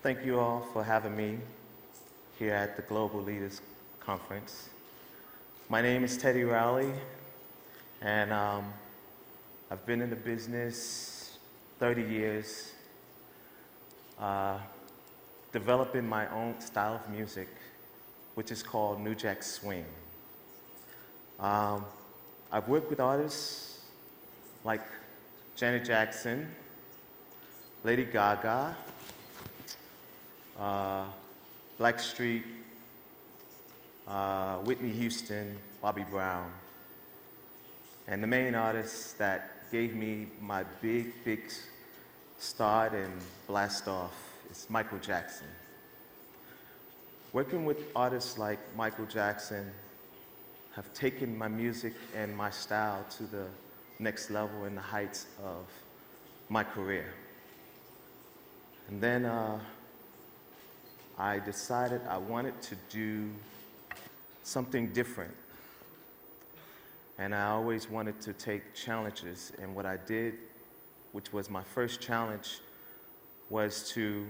Thank you all for having me here at the Global Leaders Conference. My name is Teddy Rowley, and I've been in the business 30 years, developing my own style of music, which is called New Jack Swing. I've worked with artists like Janet Jackson, Lady Gaga, Blackstreet, Whitney Houston, Bobby Brown. And the main artist that gave me my big start and blast off is Michael Jackson. Working with artists like Michael Jackson have taken my music and my style to the next level and the heights of my career. And then I decided I wanted to do something different. And I always wanted to take challenges. And what I did, which was my first challenge, was to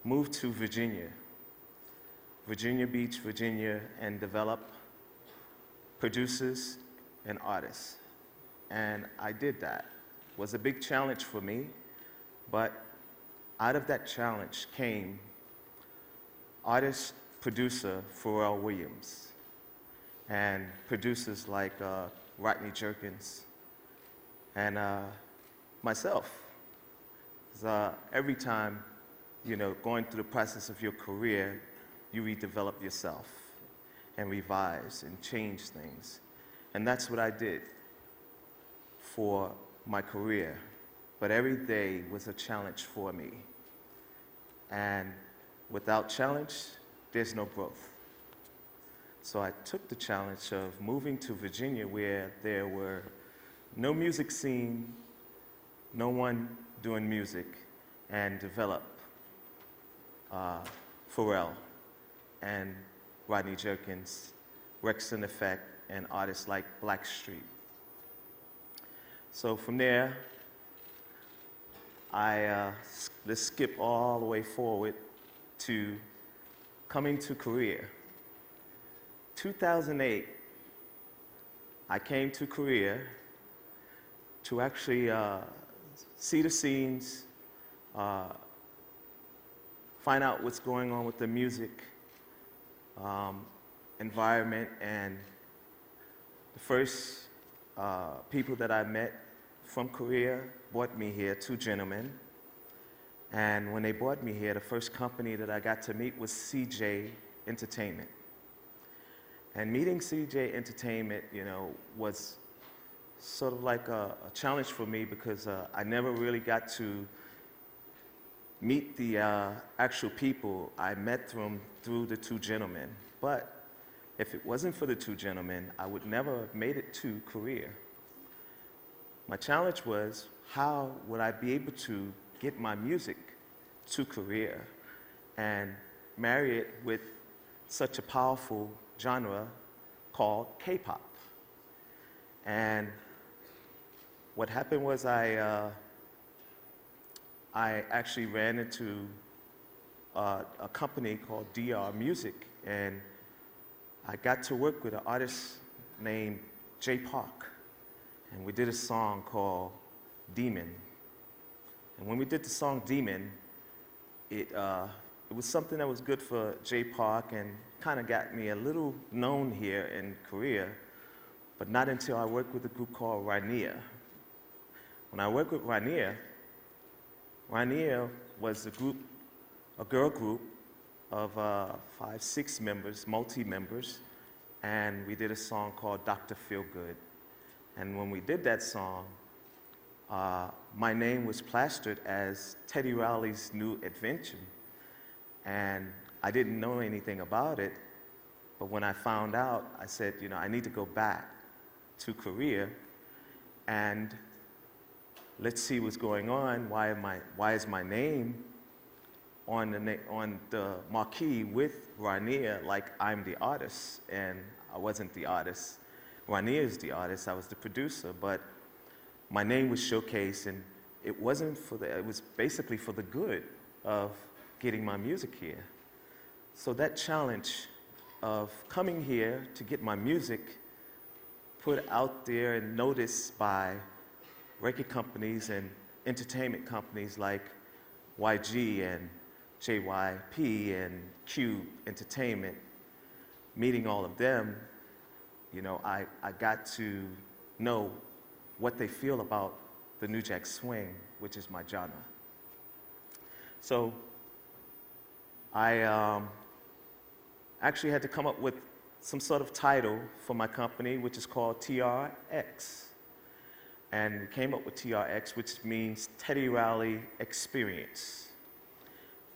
move to Virginia Beach, Virginia, and develop producers and artists. And I did that. It was a big challenge for me, but out of that challenge came artist, producer Pharrell Williams, and producers like Rodney Jerkins, and myself. Every time, going through the process of your career, you redevelop yourself and revise and change things. And that's what I did for my career. But every day was a challenge for me. And without challenge, there's no growth. So I took the challenge of moving to Virginia, where there were no music scene, no one doing music, and develop Pharrell and Rodney Jerkins, Rexon Effect, and artists like Blackstreet. So from there, let's skip all the way forward to coming to Korea. 2008, I came to Korea to actually see the scenes, find out what's going on with the music environment, and the first people that I met from Korea brought me here, two gentlemen. And when they brought me here, the first company that I got to meet was CJ Entertainment. And meeting CJ Entertainment, was sort of like a challenge for me, because I never really got to meet the actual people. I met them through the two gentlemen. But if it wasn't for the two gentlemen, I would never have made it to Korea. My challenge was, how would I be able to get my music to Korea and marry it with such a powerful genre called K-pop? And what happened was I actually ran into a company called DR Music, and I got to work with an artist named Jay Park, and we did a song called Demon. And when we did the song Demon, it was something that was good for Jay Park and kind of got me a little known here in Korea, but not until I worked with a group called Rainier. When I worked with Rainier was a girl group of 5-6 members, multi-members, and we did a song called Dr. Feelgood. And when we did that song, my name was plastered as Teddy Rowley's New Adventure. And I didn't know anything about it, but when I found out, I said, I need to go back to Korea and let's see what's going on. Why is my name on the marquee with Rainier like I'm the artist? And I wasn't the artist. Rainier is the artist, I was the producer, but my name was showcased, and it was basically for the good of getting my music here. So that challenge of coming here to get my music put out there and noticed by record companies and entertainment companies like YG and JYP and Cube Entertainment, meeting all of them, you know, I got to know what they feel about the New Jack Swing, which is my genre. So I actually had to come up with some sort of title for my company, which is called TRX. And we came up with TRX, which means Teddy Riley Experience.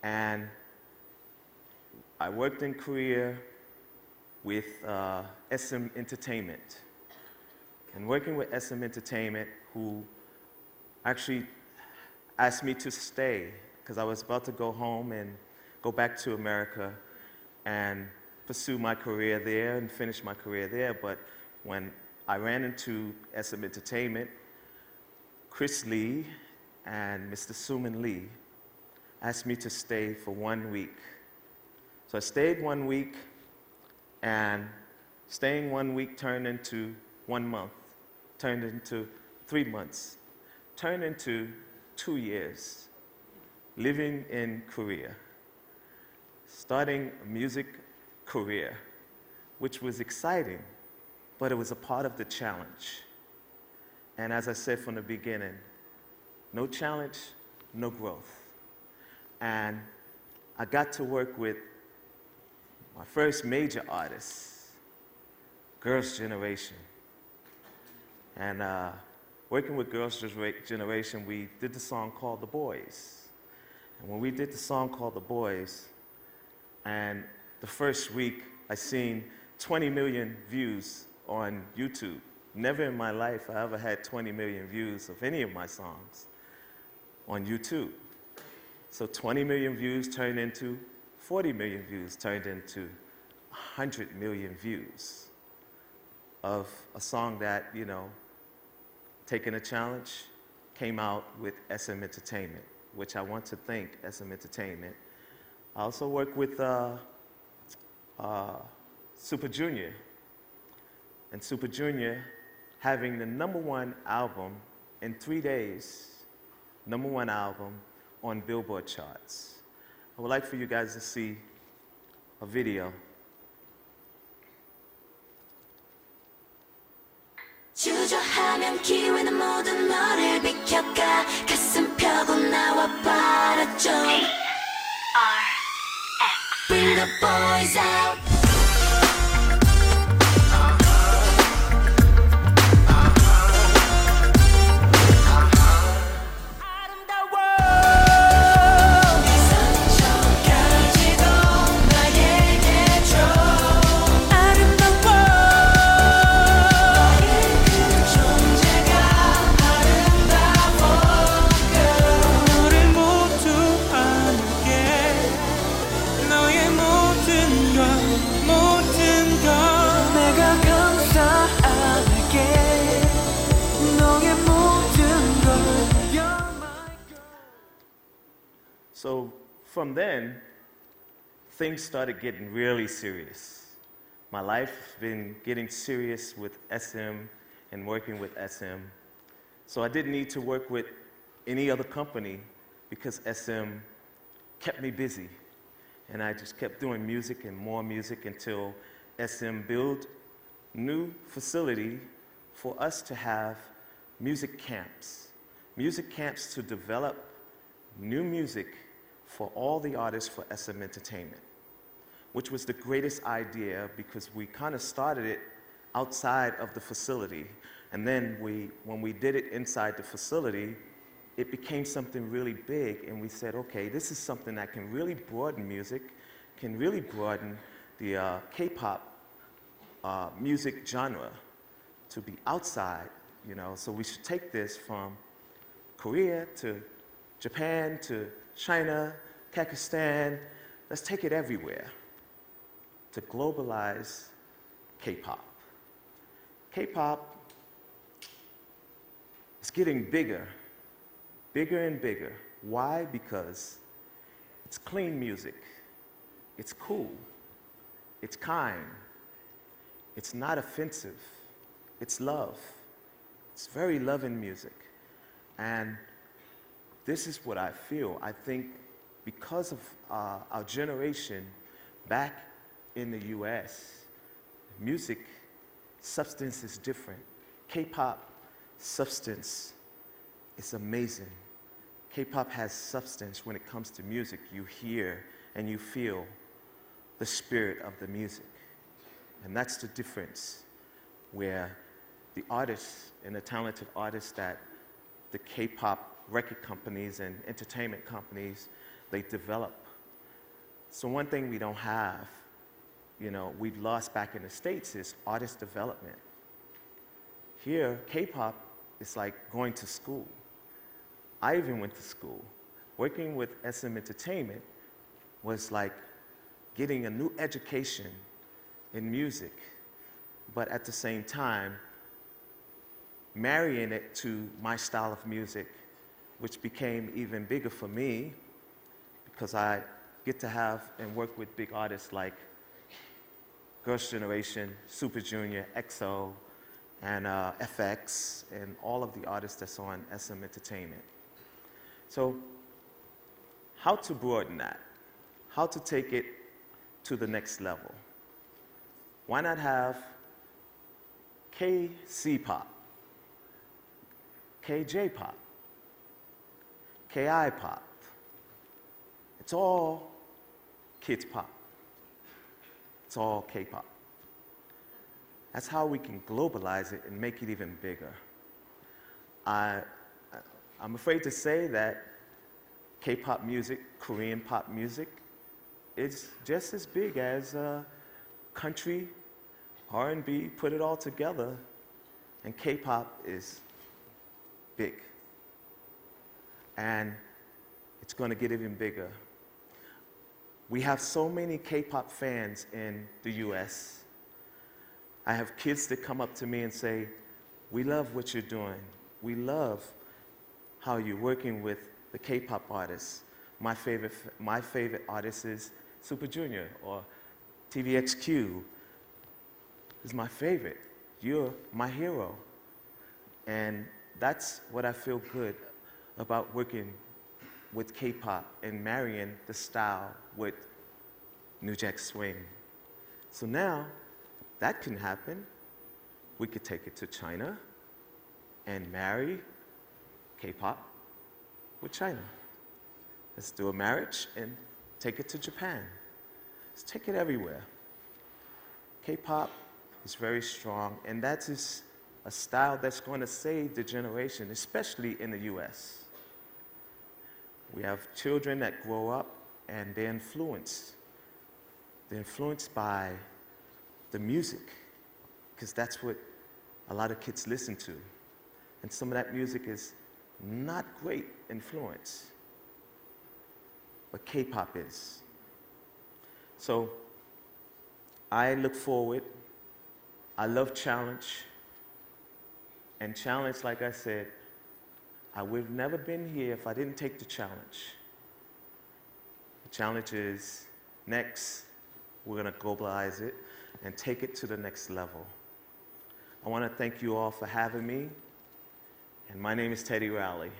And I worked in Korea with SM Entertainment. And working with SM Entertainment, who actually asked me to stay, because I was about to go home and go back to America and pursue my career there and finish my career there. But when I ran into SM Entertainment, Chris Lee and Mr. Suman Lee asked me to stay for 1 week. So I stayed 1 week, and staying 1 week turned into 1 month, turned into 3 months, turned into 2 years living in Korea, starting a music career, which was exciting, but it was a part of the challenge. And as I said from the beginning, no challenge, no growth. And I got to work with my first major artist, Girls' Generation. And working with Girls' Generation, we did the song called The Boys. And when we did the song called The Boys, and the first week, I seen 20 million views on YouTube. Never in my life I ever had 20 million views of any of my songs on YouTube. So 20 million views turned into 40 million views, turned into 100 million views of a song that, you know, taking a challenge, came out with SM Entertainment, which I want to thank SM Entertainment. I also work with Super Junior, and Super Junior having the #1 album in 3 days, #1 album on Billboard charts. I would like for you guys to see a video. 주저하면 기회는 모두 너를 비켜가 가슴 펴고 나와 봐라 좀 Bring the boys out So from then, things started getting really serious. My life has been getting serious with SM and working with SM. So I didn't need to work with any other company because SM kept me busy. And I just kept doing music and more music until SM built new facility for us to have music camps to develop new music for all the artists for SM Entertainment, which was the greatest idea because we kind of started it outside of the facility. And then when we did it inside the facility, it became something really big, and we said, okay, this is something that can really broaden music, can really broaden the K-pop music genre to be outside, you know, so we should take this from Korea to Japan to China, Pakistan, let's take it everywhere to globalize K-pop. K-pop is getting bigger, bigger and bigger. Why? Because It's clean music. It's cool. It's kind. It's not offensive. It's love. It's very loving music. And this is what I feel. I think because of our generation back in the US, music substance is different. K-pop substance is amazing. K-pop has substance when it comes to music. You hear and you feel the spirit of the music. And that's the difference where the artists and the talented artists that the K-pop record companies and entertainment companies, they develop. So one thing we don't have, we've lost back in the States is artist development. Here, K-pop is like going to school. I even went to school. Working with SM Entertainment was like getting a new education in music, but at the same time, marrying it to my style of music, which became even bigger for me because I get to have and work with big artists like Girls' Generation, Super Junior, EXO, and FX, and all of the artists that's on SM Entertainment. So, how to broaden that? How to take it to the next level? Why not have KC-pop, KJ-pop, KI-pop? It's all kids pop. It's all K-pop. That's how we can globalize it and make it even bigger. I'm afraid to say that K-pop music, Korean pop music, is just as big as country, R&B, put it all together, and K-pop is big. And it's going to get even bigger. We have so many K-pop fans in the US. I have kids that come up to me and say, "We love what you're doing. We love how you're working with the K-pop artists. My favorite artist is Super Junior or TVXQ is my favorite. You're my hero." And that's what I feel good about working with K-pop and marrying the style with New Jack Swing. So now that can happen. We could take it to China and marry K-pop with China. Let's do a marriage and take it to Japan. Let's take it everywhere. K-pop is very strong, and that is a style that's going to save the generation, especially in the US. We have children that grow up and they're influenced. They're influenced by the music, because that's what a lot of kids listen to. And some of that music is not great influence, but K-pop is. So I look forward. I love challenge. And challenge, like I said, I would have never been here if I didn't take the challenge. The challenge is next, we're going to globalize it and take it to the next level. I want to thank you all for having me. And my name is Teddy Rowley.